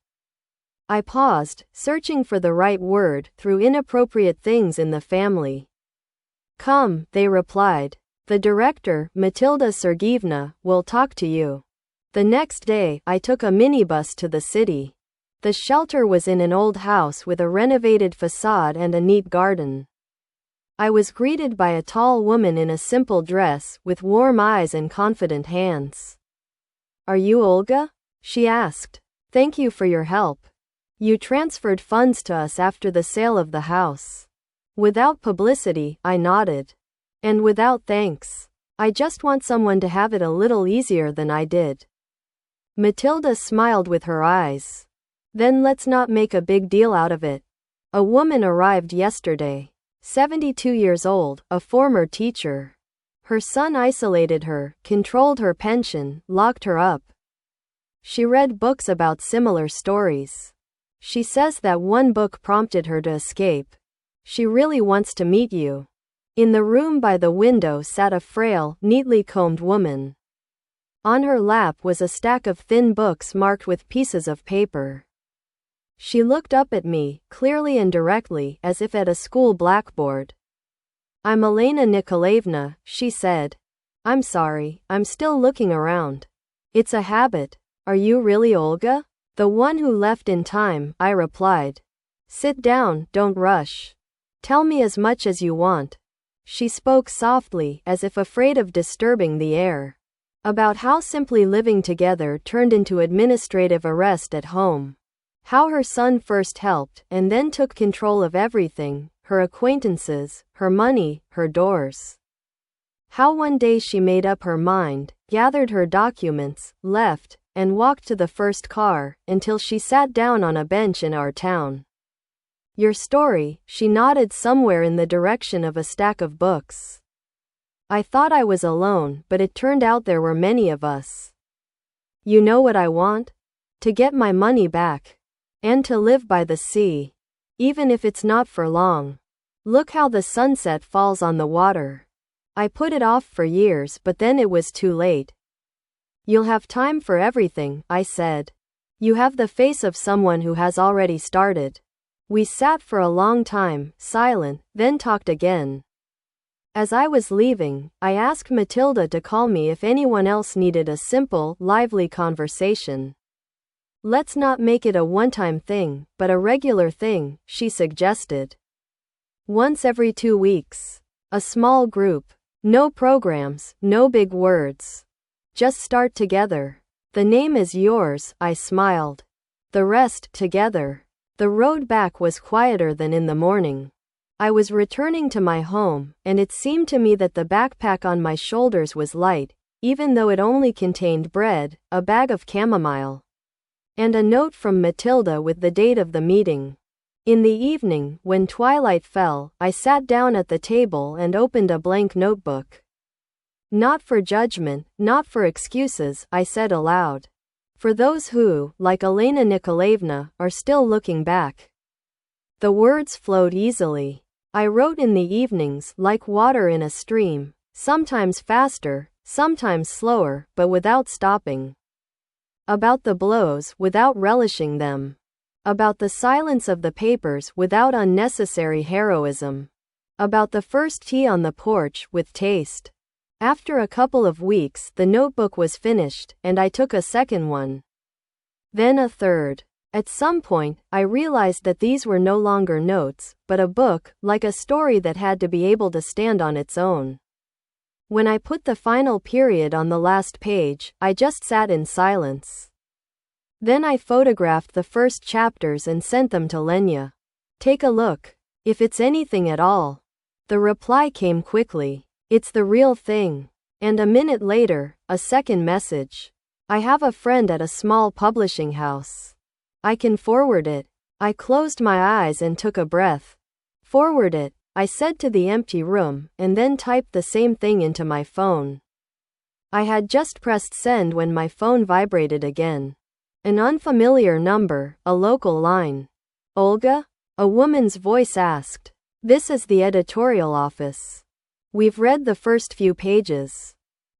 I paused, searching for the right word, through inappropriate things in the family. Come, they replied. The director, Matilda Sergeevna, will talk to you. The next day, I took a minibus to the city. The shelter was in an old house with a renovated facade and a neat garden. I was greeted by a tall woman in a simple dress, with warm eyes and confident hands. Are you Olga? She asked. Thank you for your help. You transferred funds to us after the sale of the house. Without publicity, I nodded. And without thanks. I just want someone to have it a little easier than I did. Matilda smiled with her eyes. Then let's not make a big deal out of it. A woman arrived yesterday. 72 years old, a former teacher. Her son isolated her, controlled her pension, locked her up. She read books about similar stories. She says that one book prompted her to escape. She really wants to meet you. In the room by the window sat a frail, neatly combed woman. On her lap was a stack of thin books marked with pieces of paper. She looked up at me, clearly and directly, as if at a school blackboard. I'm Elena Nikolaevna, she said. I'm sorry, I'm still looking around. It's a habit. Are you really Olga? The one who left in time, I replied. Sit down, don't rush. Tell me as much as you want. She spoke softly, as if afraid of disturbing the air. About how simply living together turned into administrative arrest at home. How her son first helped, and then took control of everything, her acquaintances, her money, her doors. How one day she made up her mind, gathered her documents, left, and walked to the first car, until she sat down on a bench in our town. Your story, she nodded somewhere in the direction of a stack of books. I thought I was alone, but it turned out there were many of us. You know what I want? To get my money back. And to live by the sea. Even if it's not for long. Look how the sunset falls on the water. I put it off for years, but then it was too late. You'll have time for everything, I said. You have the face of someone who has already started. We sat for a long time, silent, then talked again. As I was leaving, I asked Matilda to call me if anyone else needed a simple, lively conversation. Let's not make it a one-time thing, but a regular thing, she suggested. Once every 2 weeks. A small group. No programs, no big words. Just start together. The name is yours, I smiled. The rest, together. The road back was quieter than in the morning. I was returning to my home, and it seemed to me that the backpack on my shoulders was light, even though it only contained bread, a bag of chamomile, and a note from Matilda with the date of the meeting. In the evening, when twilight fell, I sat down at the table and opened a blank notebook. Not for judgment, not for excuses, I said aloud. For those who, like Elena Nikolaevna, are still looking back. The words flowed easily. I wrote in the evenings, like water in a stream, sometimes faster, sometimes slower, but without stopping. About the blows, without relishing them. About the silence of the papers, without unnecessary heroism. About the first tea on the porch, with taste. After a couple of weeks, the notebook was finished, and I took a second one. Then a third. At some point, I realized that these were no longer notes, but a book, like a story that had to be able to stand on its own. When I put the final period on the last page, I just sat in silence. Then I photographed the first chapters and sent them to Lenya. Take a look. If it's anything at all. The reply came quickly. It's the real thing. And a minute later, a second message. I have a friend at a small publishing house. I can forward it. I closed my eyes and took a breath. Forward it, I said to the empty room, and then typed the same thing into my phone. I had just pressed send when my phone vibrated again. An unfamiliar number, a local line. Olga? A woman's voice asked. This is the editorial office. We've read the first few pages.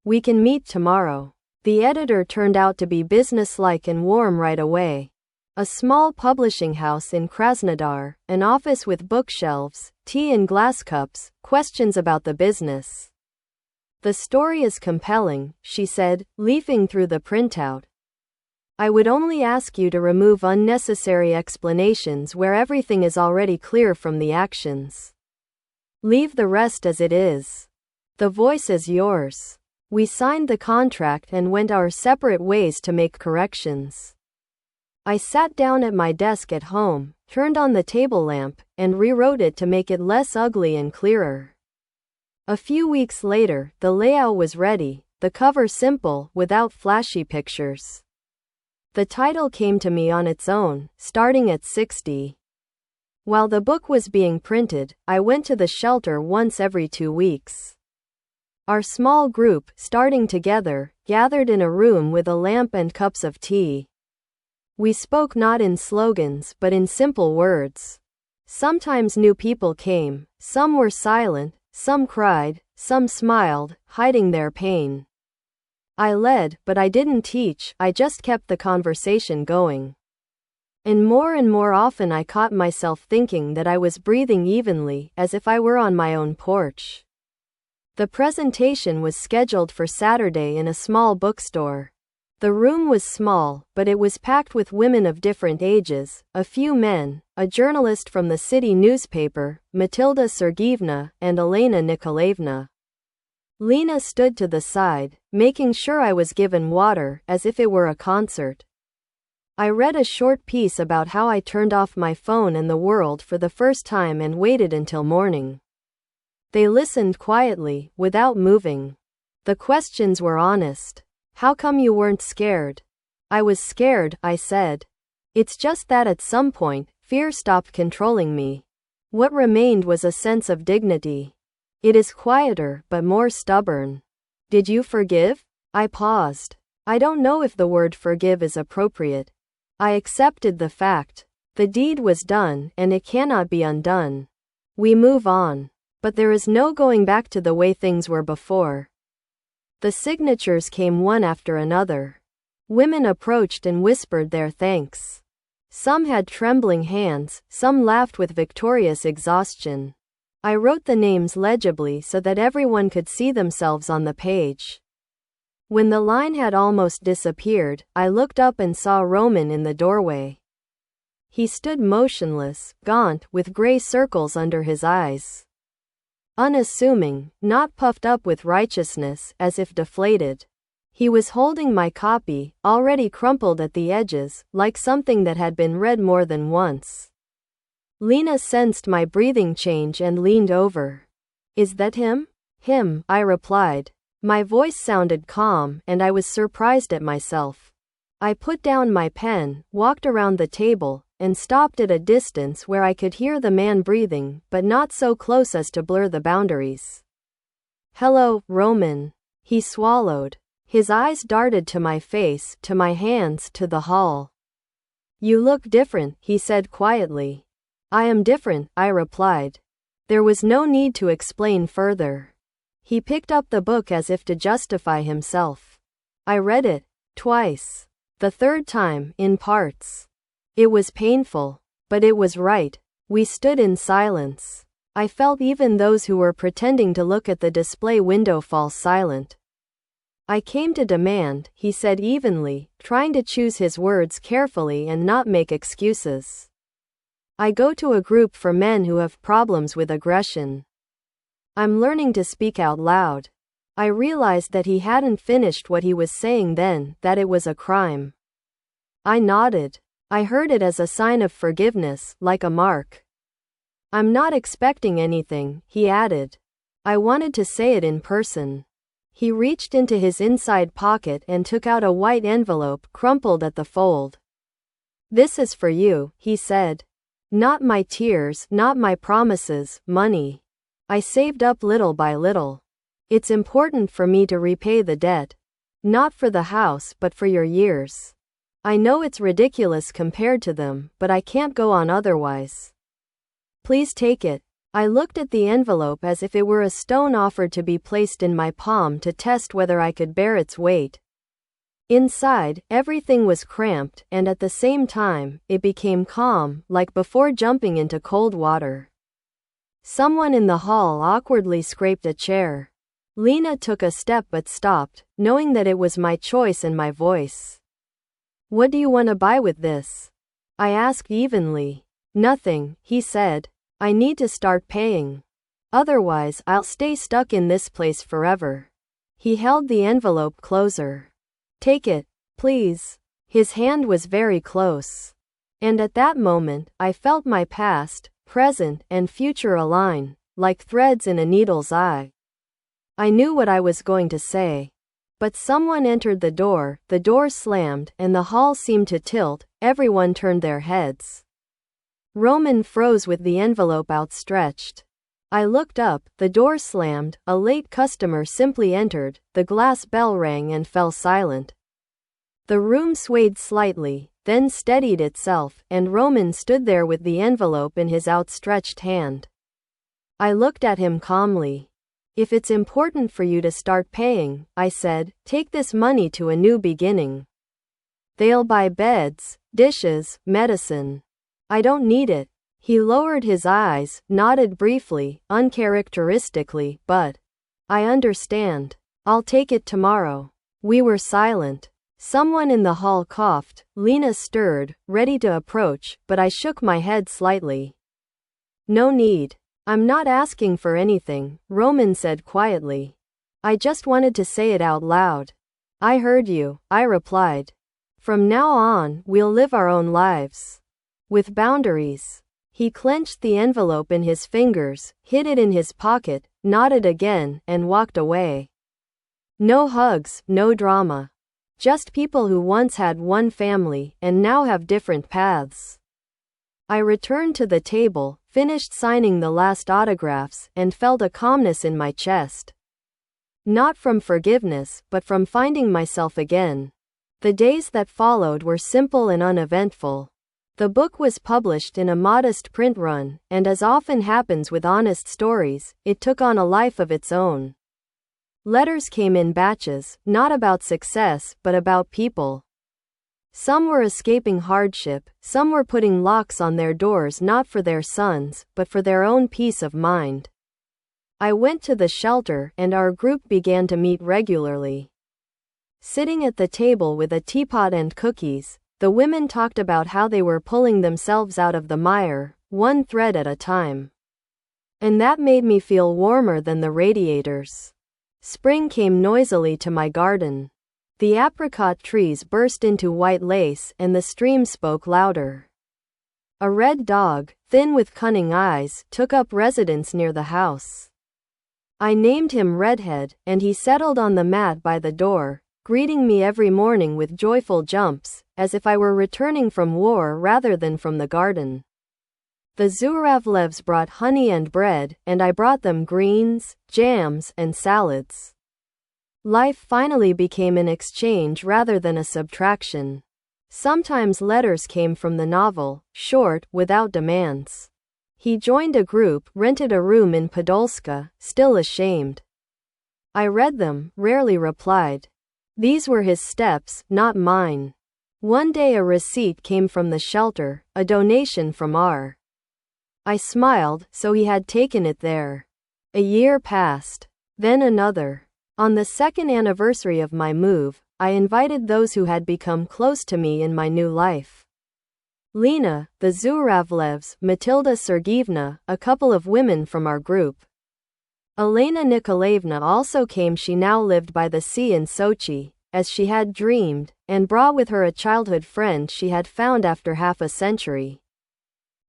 We can meet tomorrow. The editor turned out to be businesslike and warm right away. A small publishing house in Krasnodar, an office with bookshelves, tea in glass cups, questions about the business. The story is compelling, she said, leafing through the printout. I would only ask you to remove unnecessary explanations where everything is already clear from the actions. Leave the rest as it is. The voice is yours. We signed the contract and went our separate ways to make corrections. I sat down at my desk at home, turned on the table lamp, and rewrote it to make it less ugly and clearer. A few weeks later, the layout was ready, the cover simple, without flashy pictures. The title came to me on its own, starting at 60. While the book was being printed, I went to the shelter once every 2 weeks. Our small group, starting together, gathered in a room with a lamp and cups of tea. We spoke not in slogans but in simple words. Sometimes new people came, some were silent, some cried, some smiled, hiding their pain. I led, but I didn't teach, I just kept the conversation going. And more often I caught myself thinking that I was breathing evenly, as if I were on my own porch. The presentation was scheduled for Saturday in a small bookstore. The room was small, but it was packed with women of different ages, a few men, a journalist from the city newspaper, Matilda Sergeevna, and Elena Nikolaevna. Lena stood to the side, making sure I was given water, as if it were a concert. I read a short piece about how I turned off my phone and the world for the first time and waited until morning. They listened quietly, without moving. The questions were honest. How come you weren't scared? I was scared, I said. It's just that at some point, fear stopped controlling me. What remained was a sense of dignity. It is quieter, but more stubborn. Did you forgive? I paused. I don't know if the word forgive is appropriate. I accepted the fact. The deed was done, and it cannot be undone. We move on. But there is no going back to the way things were before. The signatures came one after another. Women approached and whispered their thanks. Some had trembling hands, some laughed with victorious exhaustion. I wrote the names legibly so that everyone could see themselves on the page. When the line had almost disappeared, I looked up and saw Roman in the doorway. He stood motionless, gaunt, with gray circles under his eyes. Unassuming, not puffed up with righteousness, as if deflated. He was holding my copy, already crumpled at the edges, like something that had been read more than once. Lena sensed my breathing change and leaned over. "Is that him?" "Him," I replied. My voice sounded calm, and I was surprised at myself. I put down my pen, walked around the table, and stopped at a distance where I could hear the man breathing, but not so close as to blur the boundaries. "Hello, Roman." He swallowed. His eyes darted to my face, to my hands, to the hall. "You look different," he said quietly. "I am different," I replied. There was no need to explain further. He picked up the book as if to justify himself. I read it, twice. The third time, in parts. It was painful. But it was right. We stood in silence. I felt even those who were pretending to look at the display window fall silent. "I came to demand," he said evenly, trying to choose his words carefully and not make excuses. "I go to a group for men who have problems with aggression. I'm learning to speak out loud." I realized that he hadn't finished what he was saying then, that it was a crime. I nodded. I heard it as a sign of forgiveness, like a mark. "I'm not expecting anything," he added. I wanted to say it in person. He reached into his inside pocket and took out a white envelope, crumpled at the fold. "This is for you," he said. "Not my tears, not my promises, money. I saved up little by little. It's important for me to repay the debt. Not for the house, but for your years. I know it's ridiculous compared to them, but I can't go on otherwise. Please take it." I looked at the envelope as if it were a stone offered to be placed in my palm to test whether I could bear its weight. Inside, everything was cramped, and at the same time, it became calm, like before jumping into cold water. Someone in the hall awkwardly scraped a chair. Lena took a step but stopped, knowing that it was my choice and my voice. "What do you want to buy with this?" I asked evenly. "Nothing," he said. "I need to start paying. Otherwise, I'll stay stuck in this place forever." He held the envelope closer. "Take it, please." His hand was very close. And at that moment, I felt my past, present, and future align, like threads in a needle's eye. I knew what I was going to say. But someone entered the door slammed, and the hall seemed to tilt, everyone turned their heads. Roman froze with the envelope outstretched. I looked up, the door slammed, a late customer simply entered, the glass bell rang and fell silent. The room swayed slightly, then steadied itself, and Roman stood there with the envelope in his outstretched hand. I looked at him calmly. "If it's important for you to start paying," I said, "take this money to a new beginning. They'll buy beds, dishes, medicine. I don't need it." He lowered his eyes, nodded briefly, uncharacteristically, "But I understand. I'll take it tomorrow." We were silent. Someone in the hall coughed. Lena stirred, ready to approach, but I shook my head slightly. "No need. I'm not asking for anything," Roman said quietly. "I just wanted to say it out loud." "I heard you," I replied. "From now on, we'll live our own lives. With boundaries." He clenched the envelope in his fingers, hid it in his pocket, nodded again, and walked away. No hugs, no drama. Just people who once had one family, and now have different paths. I returned to the table, finished signing the last autographs, and felt a calmness in my chest. Not from forgiveness, but from finding myself again. The days that followed were simple and uneventful. The book was published in a modest print run, and as often happens with honest stories, it took on a life of its own. Letters came in batches, not about success, but about people. Some were escaping hardship, some were putting locks on their doors not for their sons, but for their own peace of mind. I went to the shelter and our group began to meet regularly. Sitting at the table with a teapot and cookies, the women talked about how they were pulling themselves out of the mire, one thread at a time. And that made me feel warmer than the radiators. Spring came noisily to my garden. The apricot trees burst into white lace and the stream spoke louder. A red dog, thin with cunning eyes, took up residence near the house. I named him Redhead, and he settled on the mat by the door, greeting me every morning with joyful jumps, as if I were returning from war rather than from the garden. The Zhuravlevs brought honey and bread, and I brought them greens, jams, and salads. Life finally became an exchange rather than a subtraction. Sometimes letters came from the novel, short, without demands. He joined a group, rented a room in Podolska, still ashamed. I read them, rarely replied. These were his steps, not mine. One day a receipt came from the shelter, a donation from R. I smiled, so he had taken it there. A year passed. Then another. On the second anniversary of my move, I invited those who had become close to me in my new life. Lena, the Zhuravlevs, Matilda Sergeevna, a couple of women from our group. Elena Nikolaevna also came. She now lived by the sea in Sochi, as she had dreamed, and brought with her a childhood friend she had found after half a century.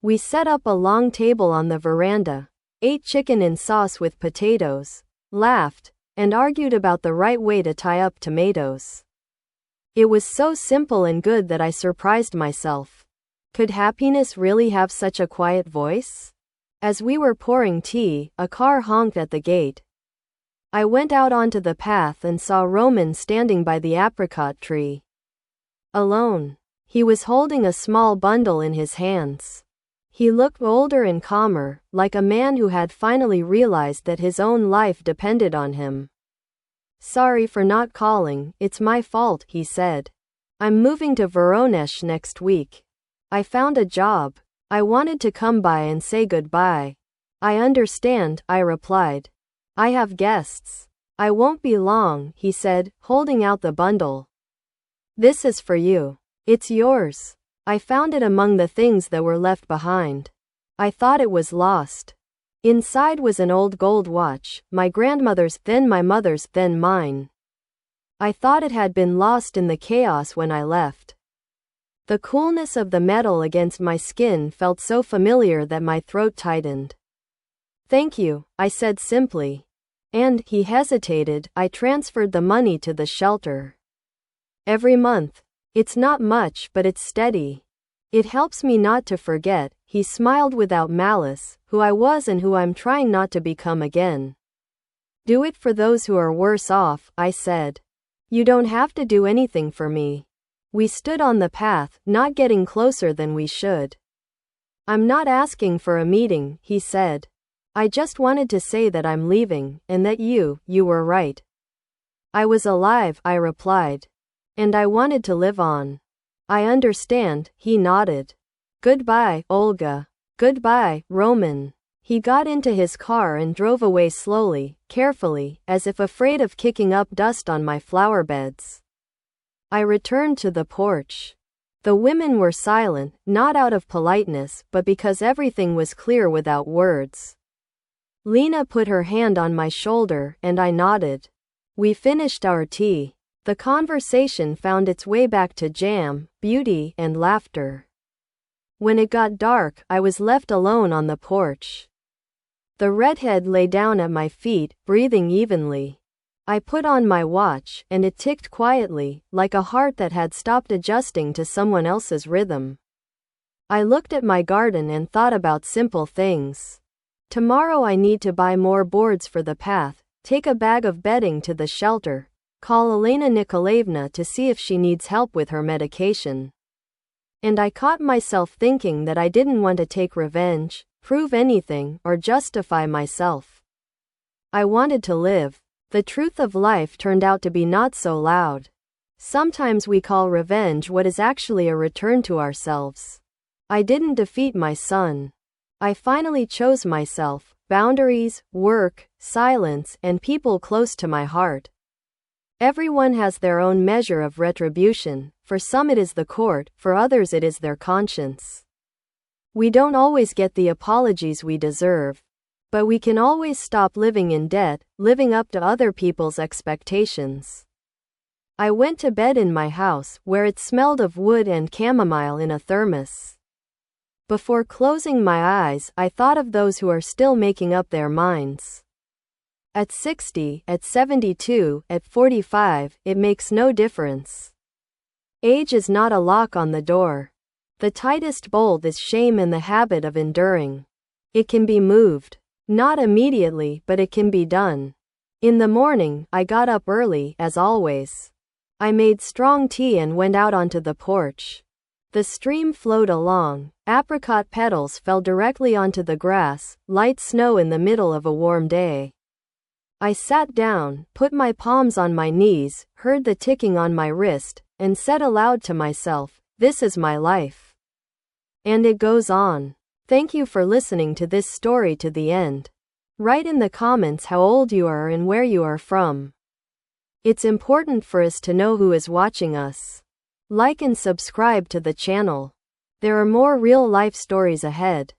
We set up a long table on the veranda, ate chicken in sauce with potatoes, laughed, and argued about the right way to tie up tomatoes. It was so simple and good that I surprised myself. Could happiness really have such a quiet voice? As we were pouring tea, a car honked at the gate. I went out onto the path and saw Roman standing by the apricot tree. Alone. He was holding a small bundle in his hands. He looked older and calmer, like a man who had finally realized that his own life depended on him. "Sorry for not calling, it's my fault," he said. "I'm moving to Voronezh next week. I found a job. I wanted to come by and say goodbye." "I understand," I replied. "I have guests. I won't be long," he said, holding out the bundle. "This is for you. It's yours." I found it among the things that were left behind. I thought it was lost. Inside was an old gold watch, my grandmother's, then my mother's, then mine. I thought it had been lost in the chaos when I left. The coolness of the metal against my skin felt so familiar that my throat tightened. "Thank you," I said simply. And, he hesitated, I transferred the money to the shelter. "Every month. It's not much, but it's steady. It helps me not to forget," he smiled without malice, "who I was and who I'm trying not to become again." "Do it for those who are worse off," I said. "You don't have to do anything for me." We stood on the path, not getting closer than we should. "I'm not asking for a meeting," he said. "I just wanted to say that I'm leaving, and that you were right." "I was alive," I replied. "And I wanted to live on." "I understand," he nodded. "Goodbye, Olga." "Goodbye, Roman." He got into his car and drove away slowly, carefully, as if afraid of kicking up dust on my flower beds. I returned to the porch. The women were silent, not out of politeness, but because everything was clear without words. Lena put her hand on my shoulder, and I nodded. We finished our tea. The conversation found its way back to jam, beauty, and laughter. When it got dark, I was left alone on the porch. The redhead lay down at my feet, breathing evenly. I put on my watch, and it ticked quietly, like a heart that had stopped adjusting to someone else's rhythm. I looked at my garden and thought about simple things. Tomorrow I need to buy more boards for the path, take a bag of bedding to the shelter, call Elena Nikolaevna to see if she needs help with her medication. And I caught myself thinking that I didn't want to take revenge, prove anything, or justify myself. I wanted to live. The truth of life turned out to be not so loud. Sometimes we call revenge what is actually a return to ourselves. I didn't defeat my son. I finally chose myself, boundaries, work, silence, and people close to my heart. Everyone has their own measure of retribution. For some it is the court, for others it is their conscience. We don't always get the apologies we deserve, but we can always stop living in debt, living up to other people's expectations. I went to bed in my house, where it smelled of wood and chamomile in a thermos. Before closing my eyes, I thought of those who are still making up their minds. At 60, at 72, at 45, it makes no difference. Age is not a lock on the door. The tightest bolt is shame and the habit of enduring. It can be moved. Not immediately, but it can be done. In the morning, I got up early, as always. I made strong tea and went out onto the porch. The stream flowed along. Apricot petals fell directly onto the grass, light snow in the middle of a warm day. I sat down, put my palms on my knees, heard the ticking on my wrist, and said aloud to myself, "This is my life." And it goes on. Thank you for listening to this story to the end. Write in the comments how old you are and where you are from. It's important for us to know who is watching us. Like and subscribe to the channel. There are more real-life stories ahead.